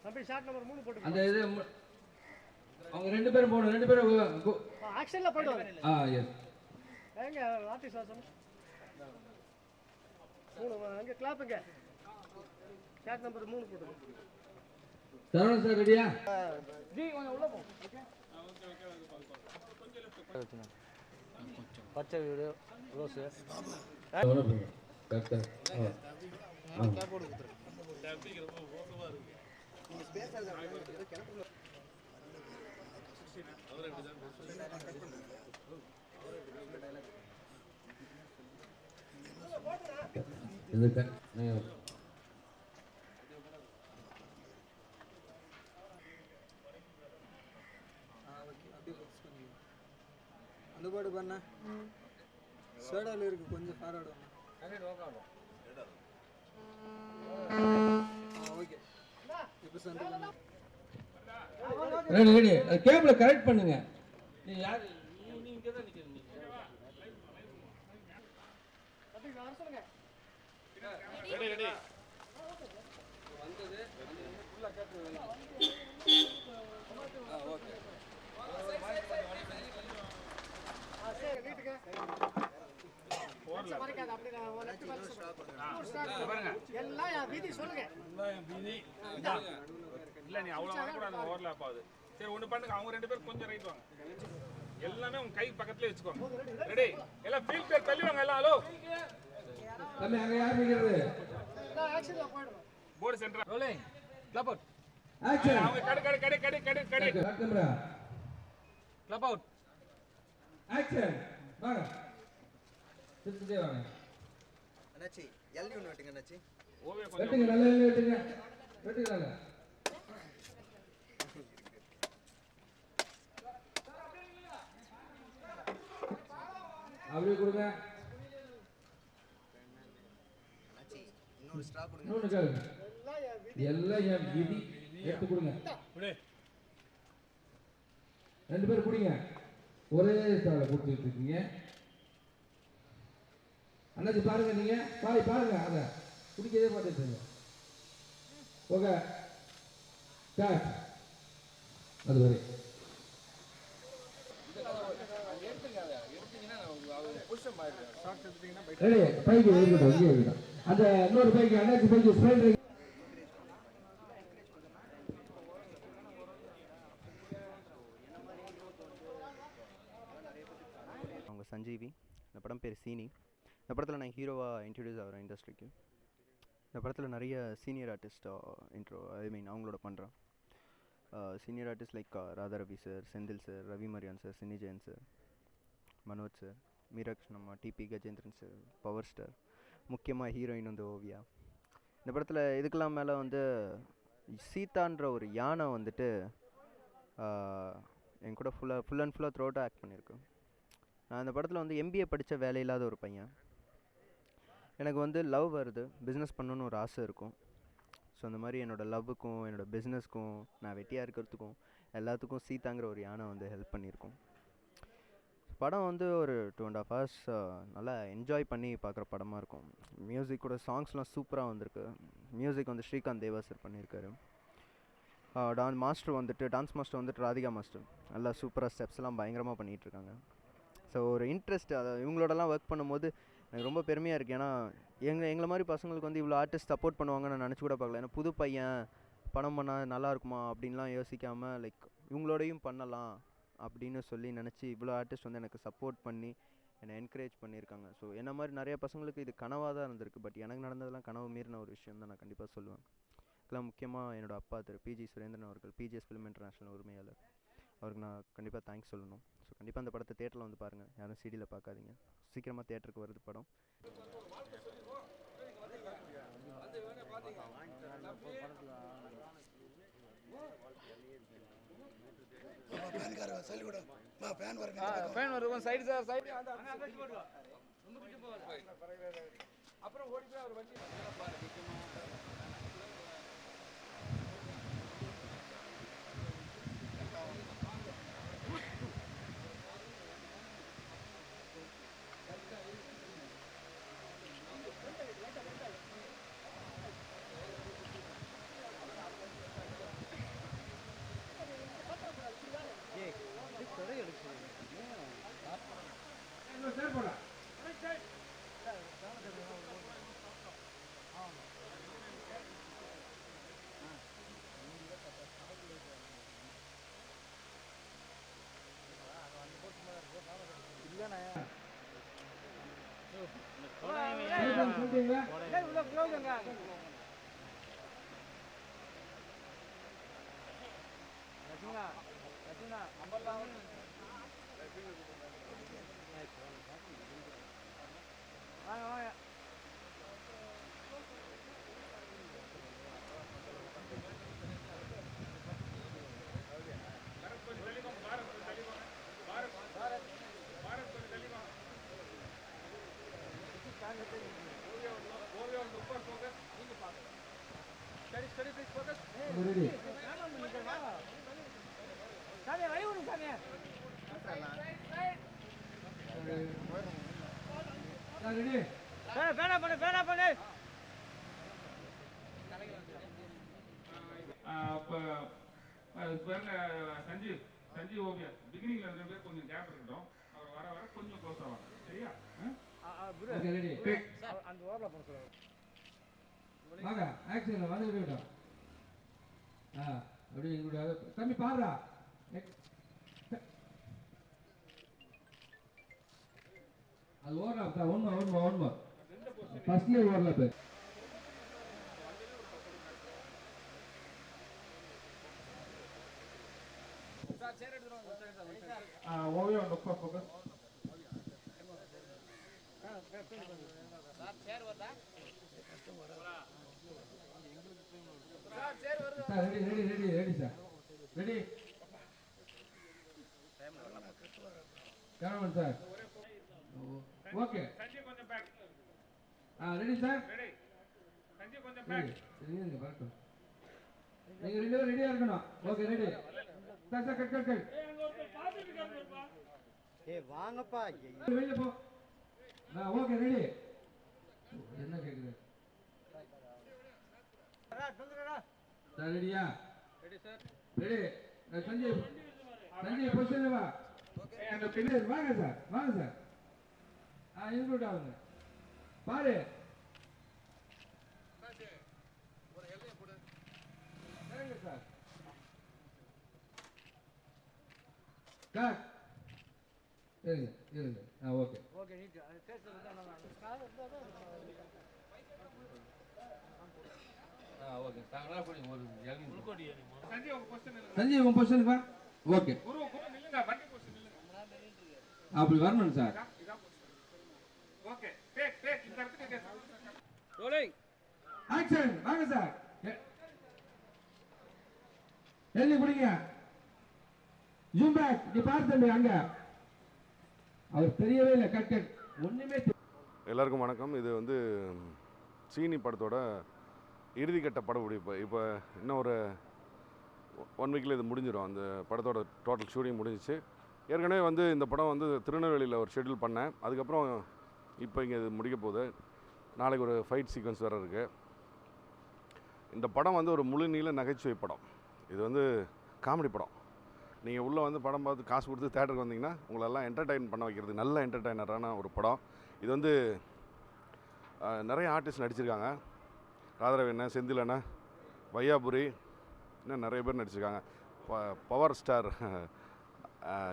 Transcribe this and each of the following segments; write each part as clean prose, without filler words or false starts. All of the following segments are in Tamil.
தம்பி ஷாட் நம்பர் 3 போட்டு அந்த இது அவங்க ரெண்டு பேரும் போணும், ரெண்டு பேரும் ஆக்ஷன்ல போடுவாங்க. எஸ் எங்க ஆர்டிஸ்ட் வாசம் 3 அங்க கிளாப்புங்க. ஷாட் நம்பர் 3 போடுங்க. சரவணன் சார் ரெடியா? ஜி கொஞ்சம் உள்ள போ. ஓகே கொஞ்சம் பச்சை வீடு ரோஸ் கரெக்டா கேப் போடு குத்துரு. டேப்பிங் ரொம்ப மோசமா இருக்கு. நீங்க ஸ்பேஸ் ஆல ஏதோ கிணத்துக்குள்ள அவரே இப்படி தான் இதுக்கு அனுபாடு பண்ண சோடால இருக்கு கொஞ்சம் ஃபார்வர்ட் வாங்க. கரெக்ட் ஓகே ஆகும். ஓகே இப்போ சென்டர் பண்ணு. ரெடி ரெடி கேபிள கரெக்ட் பண்ணுங்க. நீ யார் நீ இங்க தான் நிக்கிறீங்க. தம்பி வர சொல்லுங்க. ரெடி ரெடி வந்தது ஃபுல்லா கேப் வேணும். ஓகே சரி வீட்டுக்கு போறல மறைக்காத அப்படியே ஒரு லெஃப்ட் பாருங்க பாருங்க எல்லாம் வீதி சொல்லுங்க எல்லாம் வீதி இல்ல நீ அவ்வளவு வர கூடாது ஓவர்லாப் ஆகுது சரி ஒன்னு பண்ணுங்க அவங்க ரெண்டு பேரும் கொஞ்சம் ரைட் வாங்க எல்லாமே உங்க கை பக்கத்துலயே வெச்சுக்கோங்க ரெடி எல்லாம் ஃபீல்ட் பேர் தள்ளி வாங்க எல்லாம் ஹலோ தம்பி அங்க யார் நிக்கிறது நான் ஆக்ஷன்ல போய்டுறேன் board center rolling clap out action அவங்க கட cut camera clap out action வாங்க திருத்தே வாங்க அண்ணாச்சி எல்யூ நோட்டுங்க அண்ணாச்சி ஓவே வெட்டுங்க கொஞ்சம் நல்ல வெட்டுங்க வெட்டுங்க அப்படியே கொடுங்க அண்ணாச்சி இன்னொரு ஸ்ட்ரா கொடுங்க இன்னொன்னு கேளுங்க எல்லாம் என் விதி எடுத்து கொடுங்க ரெண்டு பேரும் குடிங்க ஒரே ஸ்டால கொடுத்துட்டு இருக்கீங்க அண்ணாச்சி பாருங்க நீங்க பாருங்க அத குடிக்கவே பார்த்துட்டு ஓகே ஸ்டார்ட் அது வரை ரெடி பைக்கு இருக்கட்டும் இங்கே இருக்கட்டும் அந்த இன்னொரு பைக்கு அண்ணாச்சி பைக்கு ஸ்ப்ரைட் அவங்க சஞ்சீவி இந்த படம் பேர் சீனி இந்த படத்தில் நான் ஹீரோவாக இன்ட்ரடியூஸ் ஆகிறேன் இண்டஸ்ட்ரிக்கு இந்த படத்தில் நிறைய சீனியர் ஆர்டிஸ்ட் அவங்களோட பண்ணுறேன் senior artist like Radharavi sir Senthil sir Ravi Mariyan sir Chinni Jayan sir Manoj sir மீராகிருஷ்ணம்மா TP Gajendran sir power star முக்கியமாக ஹீரோயின் வந்து ஓவியா இந்த படத்தில் இதுக்கெல்லாம் மேலே வந்து சீதான்ற ஒரு யானை வந்துட்டு என் கூட ஃபுல் அண்ட் ஃபுல்லாக த்ரூ அவுட்டாக ஆக்ட் பண்ணியிருக்கேன் நான் இந்த படத்தில் வந்து எம்பிஏ படித்த வேலையில்லாத ஒரு பையன் எனக்கு வந்து லவ் வருது பிஸ்னஸ் பண்ணணுன்னு ஒரு ஆசை இருக்கும் ஸோ அந்த மாதிரி என்னோடய லவ்வுக்கும் என்னோடய பிஸ்னஸ்க்கும் நான் வெட்டியாக இருக்கிறதுக்கும் எல்லாத்துக்கும் சீதாங்கிற ஒரு யானை வந்து ஹெல்ப் பண்ணியிருக்கோம் படம் வந்து ஒரு 2.5 hours நல்லா என்ஜாய் பண்ணி பார்க்குற படமாக இருக்கும் மியூசிக்கோட சாங்ஸ்லாம் சூப்பராக வந்திருக்கு மியூசிக் வந்து ஸ்ரீகாந்த் தேவா சார் பண்ணியிருக்காரு டான்ஸ் மாஸ்டர் வந்துட்டு ராதிகா மாஸ்டர் நல்லா சூப்பராக ஸ்டெப்ஸ்லாம் பயங்கரமாக பண்ணிகிட்ருக்காங்க ஸோ ஒரு இன்ட்ரெஸ்ட் அதை இவங்களோடலாம் ஒர்க் பண்ணும்போது எனக்கு ரொம்ப பெருமையாக இருக்குது ஏன்னா எங்களை மாதிரி பசங்களுக்கு வந்து இவ்வளோ ஆர்டிஸ்ட் சப்போர்ட் பண்ணுவாங்கன்னு நான் நினச்சி கூட பார்க்கல ஏன்னா புது பையன் படம் பண்ணால் நல்லா இருக்குமா அப்படின்லாம் யோசிக்காமல் லைக் இவங்களோடையும் பண்ணலாம் அப்படின்னு சொல்லி நினச்சி இவ்வளோ ஆர்டிஸ்ட் வந்து எனக்கு சப்போர்ட் பண்ணி என்னை என்கரேஜ் பண்ணியிருக்காங்க ஸோ என்ன மாதிரி நிறைய பசங்களுக்கு இது கனவாக தான் இருந்திருக்கு பட் எனக்கு நடந்ததெல்லாம் கனவு மீறின ஒரு விஷயம் தான் நான் கண்டிப்பாக சொல்லுவேன் இதெல்லாம் முக்கியமாக என்னோடய அப்பா திரு பிஜி சுரேந்திரன் அவர்கள் பிஜிஎஸ் ஃபிலிம் இன்டர்நேஷ்னல் உரிமையாளர் அவருக்கு நான் கண்டிப்பாக தேங்க்ஸ் சொல்லணும் ஸோ கண்டிப்பாக அந்த படத்தை தேட்டரில் வந்து பாருங்கள் யாரும் சிடியில் பார்க்காதீங்க சீக்கிரமாக தேட்டருக்கு வருது படம் ஃபேன் வருவோம் சைடு சார் சைடு அப்புறம் ஓடி போய் அவர் வண்டி ரெடி ரெடி சஞ்சீவ் ஓவியா பிகினிங்ல 2 பேர் கொஞ்சம் கேப் இருக்கட்டும். அவர் வர வர கொஞ்சம் க்ளோஸ் ஆவாங்க. சரியா? ரெடி அந்த ஓரல போற சொல்லுங்க. வாங்க ஆக்ஷன் வந்து விடுடா. அப்படி இங்க தம்பி பாருடா. அது ஓவர்லாப் தான். ஒன் ஃபர்ஸ்ட்ல ஓவர்லாப். சார் சேர் எடுத்துறோம் Oviya look focus. Sir chair வருதா? சார் சேர் வருது. Sir ready sir. Ready cameraman sir. Okay Sanjeev கொஞ்சம் back. Ready sir. Ready. Sanjeev கொஞ்சம் பேக். நீங்க வரட்டும். நீங்க 2 பேரும் ரெடியா இருக்கணும். Okay ready. Sir cut. ஏய் வாங்கப்பா. வெளிய போ. Okay ready. என்ன கேக்குது? சார் ரெடியா? Ready sir. ரெடி. சஞ்சீவ் பொசிஷன்ல வா. ஓகே அந்த பின்னர் வாங்க சார். இன்க்ளூட் ஆகுங்க. பாரு. ஒரு எல்லைய போடு. சரிங்க சார். கட். இருங்க. ஓகே. Okay neat. டேஸ்ட் வந்து நான் ஓகே. தாங்களா போய் ஒரு எல்மி உள்கோடி சஞ்சீவ் உங்க பொசிஷன் இல்ல. சஞ்சீவ் உங்க பொசிஷனுக்கு வா. ஓகே. குரு நில்லுங்க. வண்டி பொசிஷன் நில்லுங்க. அப்படி வரணும் சார். இதான் பொசிஷன். ஓகே. டேக் இந்த இடத்துக்கு ரோலிங். ஆக்ஷன். வாங்க சார். எல்லி புடிங்க. Zoom back. நீ பாரு தம்பி அங்க. அவர் தெரியவே இல்லை. கட். ஒண்ணுமே எல்லாருக்கும் வணக்கம். இது வந்து சீனி படத்தோட இறுதிக்கட்ட படப்பிடிப்பு. இப்போ இன்னும் ஒரு 1 வீக்கில் இது முடிஞ்சிடும். அந்த படத்தோட டோட்டல் ஷூட்டிங் முடிஞ்சிச்சு. ஏற்கனவே வந்து இந்த படம் வந்து திருநெல்வேலியில் ஒரு ஷெட்யூல் பண்ணேன். அதுக்கப்புறம் இப்போ இங்கே இது முடிக்க போகுது. நாளைக்கு ஒரு ஃபைட் சீக்வன்ஸ் வேறு இருக்குது. இந்த படம் வந்து ஒரு முழு நீள நகைச்சுவை படம். இது வந்து காமெடி படம். நீங்கள் உள்ளே வந்து படம் பார்த்து காசு கொடுத்து தேட்டருக்கு வந்தீங்கன்னா உங்களெல்லாம் என்டர்டெயின் பண்ண வைக்கிறது நல்ல என்டர்டெய்னரான ஒரு படம். இது வந்து நிறைய ஆர்டிஸ்ட் நடிச்சிருக்காங்க. ராதாரவி அண்ணன், செந்தில் அண்ணன், வையாபுரி, இன்னும் நிறைய பேர் நடிச்சிருக்காங்க. பவர் ஸ்டார்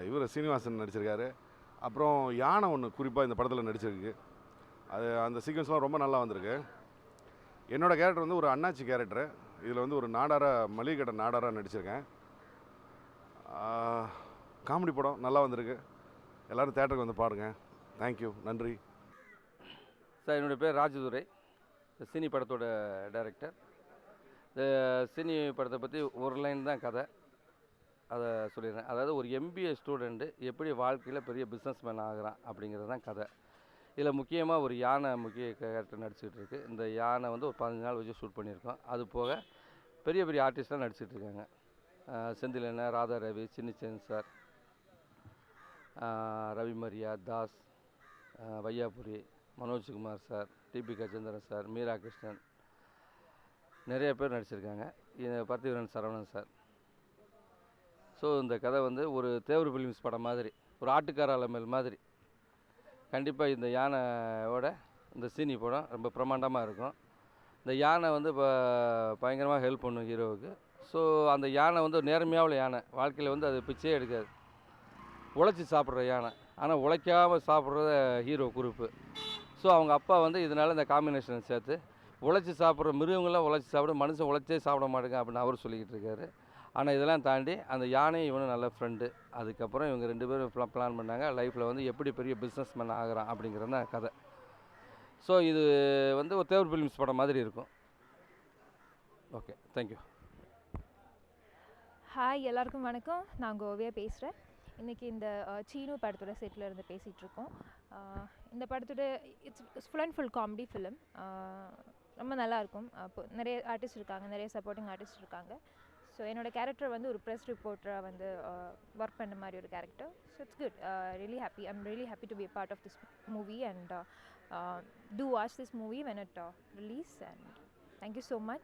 இவர் சீனிவாசன் நடிச்சிருக்காரு. அப்புறம் யானை ஒன்று குறிப்பாக இந்த படத்தில் நடிச்சிருக்கு. அந்த சீக்வன்ஸ்லாம் ரொம்ப நல்லா வந்திருக்கு. என்னோடய கேரக்டர் வந்து ஒரு அண்ணாச்சி கேரக்டரு. இதில் வந்து ஒரு மளிகை கடை நாடாராக நடிச்சிருக்கேன். காமெடி படம் நல்லா வந்திருக்கு. எல்லோரும் தேட்டருக்கு வந்து பாருங்கள். தேங்க்யூ. நன்றி சார். என்னுடைய பேர் ராஜதுரை. சினி படத்தோட டைரக்டர். இந்த சினி படத்தை பற்றி ஒரு லைன் தான் கதை. அதை சொல்லிடுறேன். அதாவது ஒரு MBA ஸ்டூடெண்ட்டு எப்படி வாழ்க்கையில் பெரிய பிஸ்னஸ் மேன் ஆகிறான் அப்படிங்கிறது தான் கதை. இதில் முக்கியமாக ஒரு யானை முக்கிய கேரக்டர் நடிச்சுக்கிட்டு இருக்குது. இந்த யானை வந்து ஒரு 15 நாள் வச்சு ஷூட் பண்ணியிருக்கோம். அது போக பெரிய ஆர்டிஸ்ட்லாம் நடிச்சிட்டு இருக்காங்க. செந்தில் அண்ணன், Radha Ravi, Chinnichan sir, Ravi Maria, Das, Vaiyapuri, Manojkumar sir, TP Gajendran sir, Meera Krishnan, நிறைய பேர் நடிச்சிருக்காங்க. பர்த்திவரன் சரவணன் சார். ஸோ இந்த கதை வந்து ஒரு தேவர் ஃபிலிம்ஸ் படம் மாதிரி, ஒரு ஆட்டுக்கார அலமேல் மாதிரி. கண்டிப்பாக இந்த யானையோட இந்த சீனி படம் ரொம்ப பிரமாண்டமாக இருக்கும். இந்த யானை வந்து இப்போ பயங்கரமாக ஹெல்ப் பண்ணும் ஹீரோவுக்கு. ஸோ அந்த யானை வந்து நேர்மையாக யானை. வாழ்க்கையில் வந்து அது பிச்சையே எடுக்காது. உழைச்சி சாப்பிட்ற யானை. ஆனால் உழைக்காமல் சாப்பிட்றத ஹீரோ குறிப்பு. ஸோ அவங்க அப்பா வந்து இதனால் இந்த காம்பினேஷனை சேர்த்து உழைச்சி சாப்பிட்ற மிருகங்கள்லாம் உழைச்சி சாப்பிட, மனுஷன் உழைச்சே சாப்பிட மாட்டேங்க அப்படின்னு அவர் சொல்லிக்கிட்டு இருக்காரு. ஆனால் இதெல்லாம் தாண்டி அந்த யானை இவனும் நல்ல ஃப்ரெண்டு. அதுக்கப்புறம் இவங்க 2 பேரும் பிளான் பண்ணாங்க லைஃப்பில் வந்து எப்படி பெரிய பிஸ்னஸ் மேன் ஆகிறான் அப்படிங்கிறது தான் கதை. ஸோ இது வந்து ஒரு தேவர் ஃபிலிம்ஸ் படம் மாதிரி இருக்கும். Okay, thank you. ஹாய், எல்லாருக்கும் வணக்கம். நான் கோவியா பேசுகிறேன். இன்றைக்கி இந்த சீனு படத்தோட செட்டில் இருந்து பேசிகிட்ருக்கோம். இந்த படத்தோட it's full and full comedy film. ரொம்ப நல்லாயிருக்கும். அப்போ நிறைய ஆர்டிஸ்ட் இருக்காங்க, நிறைய சப்போர்ட்டிங் ஆர்டிஸ்ட் இருக்காங்க. ஸோ என்னோடய கேரக்டர் வந்து ஒரு ப்ரெஸ் ரிப்போர்ட்டராக வந்து ஒர்க் பண்ண மாதிரி ஒரு character. So it's good. I'm really happy to be a part of this movie and do watch this movie when it release, and thank you so much.